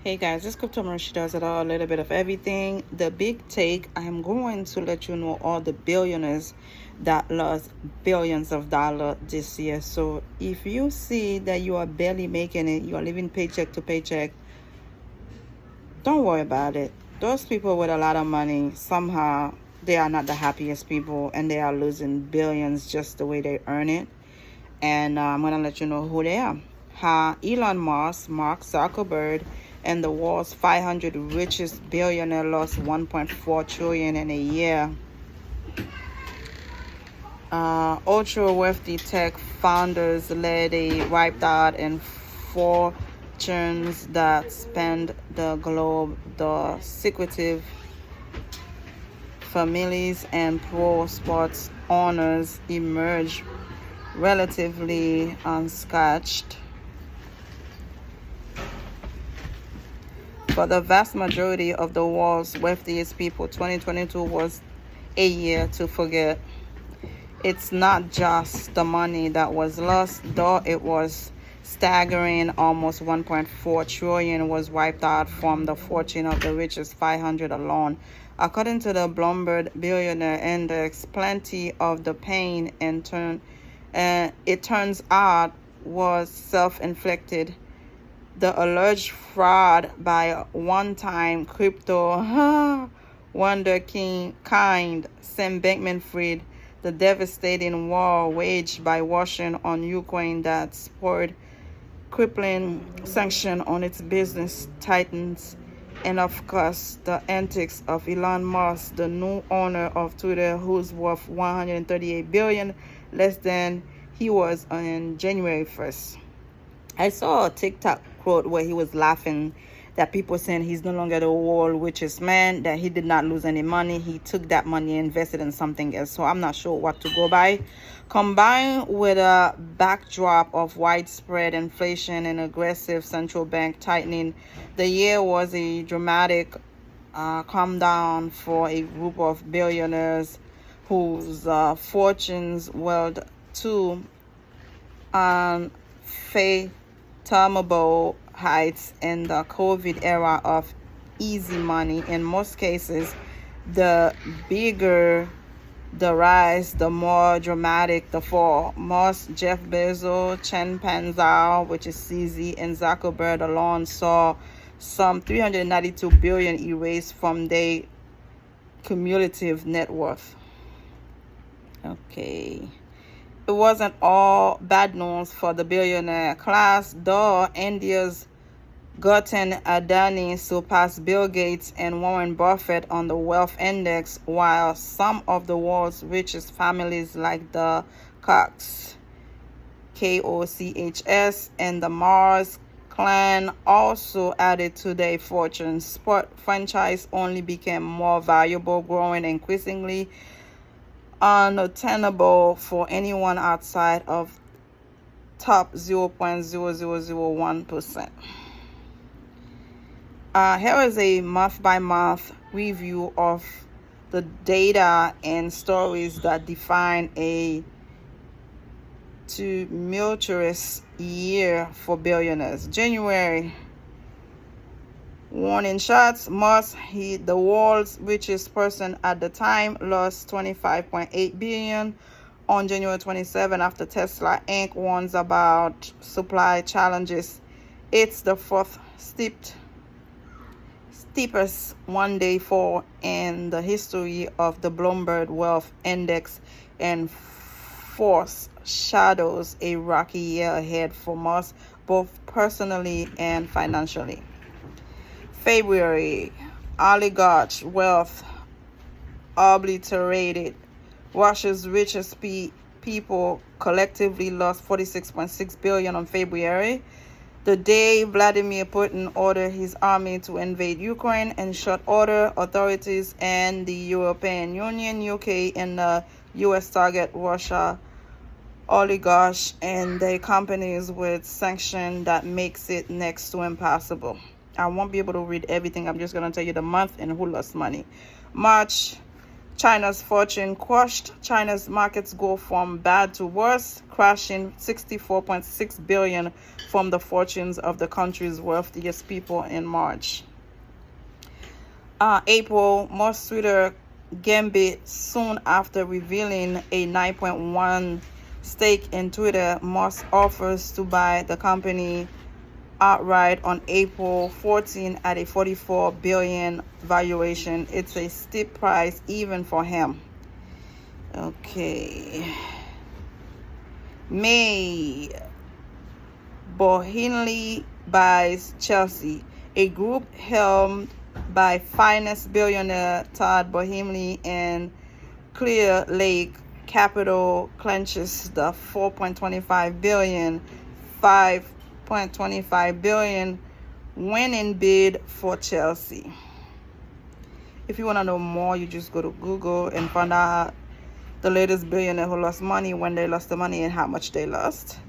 Hey guys, this crypto she does it all, a little bit of everything. The big take, I'm going to let you know all the billionaires that lost billions of dollars this year. So if you see that you are barely making it, you are living paycheck to paycheck, don't worry about it. Those people with a lot of money, somehow they are not the happiest people and they are losing billions just the way they earn it. And I'm going to let you know who they are. Elon Musk, Mark Zuckerberg, and the world's 500 richest billionaire lost 1.4 trillion in a year. Ultra wealthy tech founders led a wiped out in fortunes that spanned the globe. The secretive families and pro sports owners emerged relatively unscathed. For the vast majority of the world's wealthiest people, 2022 was a year to forget. It's not just the money that was lost, though it was staggering. Almost 1.4 trillion was wiped out from the fortune of the richest 500 alone. According to the Bloomberg Billionaire Index, plenty of the pain it turns out was self-inflicted. The alleged fraud by one-time crypto wonderkind Sam Bankman-Fried, the devastating war waged by Washington on Ukraine that spurred crippling sanction on its business titans, and of course the antics of Elon Musk, the new owner of Twitter, who's worth 138 billion, less than he was on January 1st. I saw a TikTok quote where he was laughing that people saying he's no longer the world richest man, that he did not lose any money. He took that money and invested in something else. So I'm not sure what to go by. Combined with a backdrop of widespread inflation and aggressive central bank tightening, the year was a dramatic calm down for a group of billionaires whose fortunes welled to unfathomable heights in the COVID era of easy money. In most cases, the bigger the rise, the more dramatic the fall. Musk, Jeff Bezos, Chen Panzhao, which is CZ, and Zuckerberg alone saw some 392 billion erased from their cumulative net worth. Okay. It wasn't all bad news for the billionaire class, though. India's Gautam Adani surpassed Bill Gates and Warren Buffett on the wealth index, while some of the world's richest families like the Kochs, Kochs, and the Mars clan also added to their fortunes. Sport franchise only became more valuable, growing increasingly unattainable for anyone outside of top 0.0001%. Here is a month-by-month review of the data and stories that define a tumultuous year for billionaires. January. Warning shots. Musk, the world's richest person at the time, lost 25.8 billion on January 27 after Tesla Inc. warns about supply challenges. It's the fourth steepest one-day fall in the history of the Bloomberg Wealth Index, and foreshadows a rocky year ahead for Musk, both personally and financially. February. Oligarch wealth obliterated. Russia's richest people collectively lost 46.6 billion on February, the day Vladimir Putin ordered his army to invade Ukraine in short order. Authorities in the European Union, UK, and the US target Russia oligarchs and their companies with sanctions that makes it next to impossible. I won't be able to read everything. I'm just going to tell you the month and who lost money. March. China's fortune crushed. China's markets go from bad to worse, crashing 64.6 billion from the fortunes of the country's wealthiest people in March. April, Musk Twitter gambit soon after revealing a 9.1 stake in Twitter. Musk offers to buy the company outright on April 14 at a 44 billion valuation. It's a steep price even for him. Okay. May, Boehly buys Chelsea. A group helmed by finance billionaire Todd Boehly and Clear Lake Capital clinches the 4.25 billion, 5.25 billion winning bid for Chelsea. If you want to know more, you just go to Google and find out the latest billionaire who lost money, when they lost the money, and how much they lost.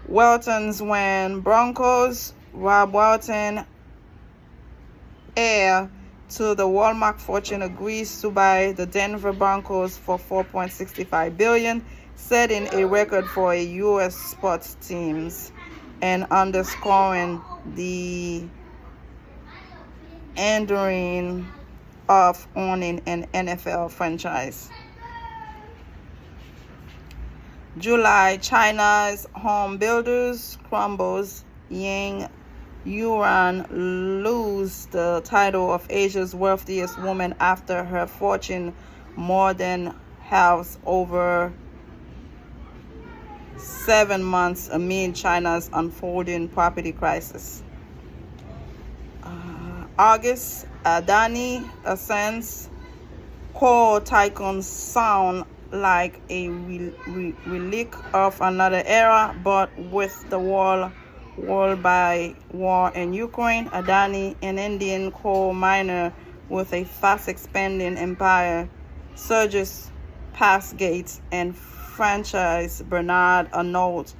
Welton's win Broncos. Rob Welton, heir to the Walmart fortune, agrees to buy the Denver Broncos for $4.65 billion, setting a record for a U.S. sports teams and underscoring the enduring of owning an NFL franchise. July, China's home builders crumbles. Yang Yuan lose the title of Asia's wealthiest woman after her fortune more than halves over 7 months amid China's unfolding property crisis. August, Adani ascends. Coal tycoons sound like a relic of another era, but with the world by war in Ukraine, Adani, an Indian coal miner with a fast expanding empire, surges past Gates and franchise Bernard Arnault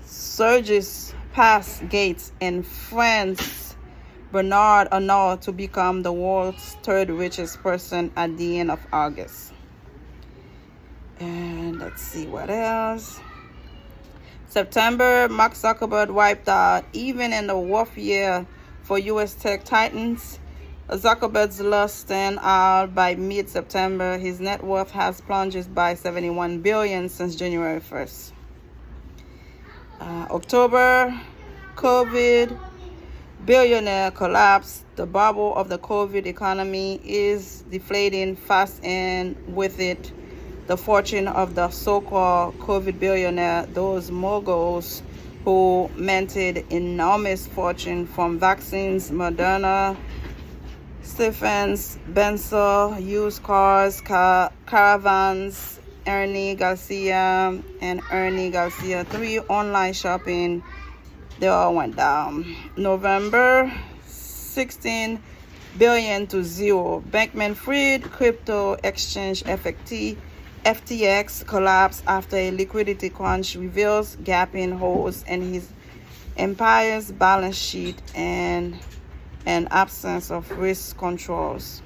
surges past Gates and France Bernard Arnault to become the world's third richest person at the end of August. And let's see what else. September, Mark Zuckerberg wiped out. Even in the rough year for U.S. tech titans, Zuckerberg's loss stand out by mid-September. His net worth has plunged by $71 billion since January 1st. October, COVID billionaire collapse. The bubble of the COVID economy is deflating fast, and with it, the fortune of the so-called COVID billionaire, those moguls who minted enormous fortune from vaccines, Moderna, Stephens, Benzo, used cars, caravans, Ernie Garcia, 3 online shopping, they all went down. November, 16 billion to zero. Bankman-Fried crypto exchange FTX collapse after a liquidity crunch reveals gaping holes in his empire's balance sheet and an absence of risk controls.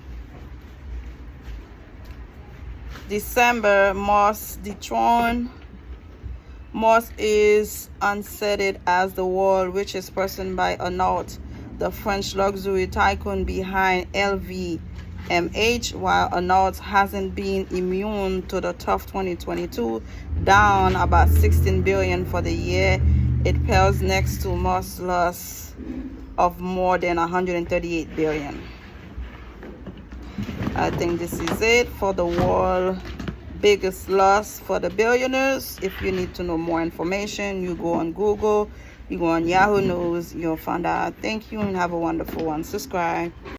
December, Musk dethroned. Musk is unseated as the world's richest person by Arnault, the French luxury tycoon behind LVMH, while Arnault hasn't been immune to the tough 2022, down about $16 billion for the year. It pales next to Musk's loss of more than $138 billion. I think this is it for the world biggest loss for the billionaires. If you need to know more information, you go on Google, you go on Yahoo News, you'll find out. Thank you and have a wonderful one. Subscribe.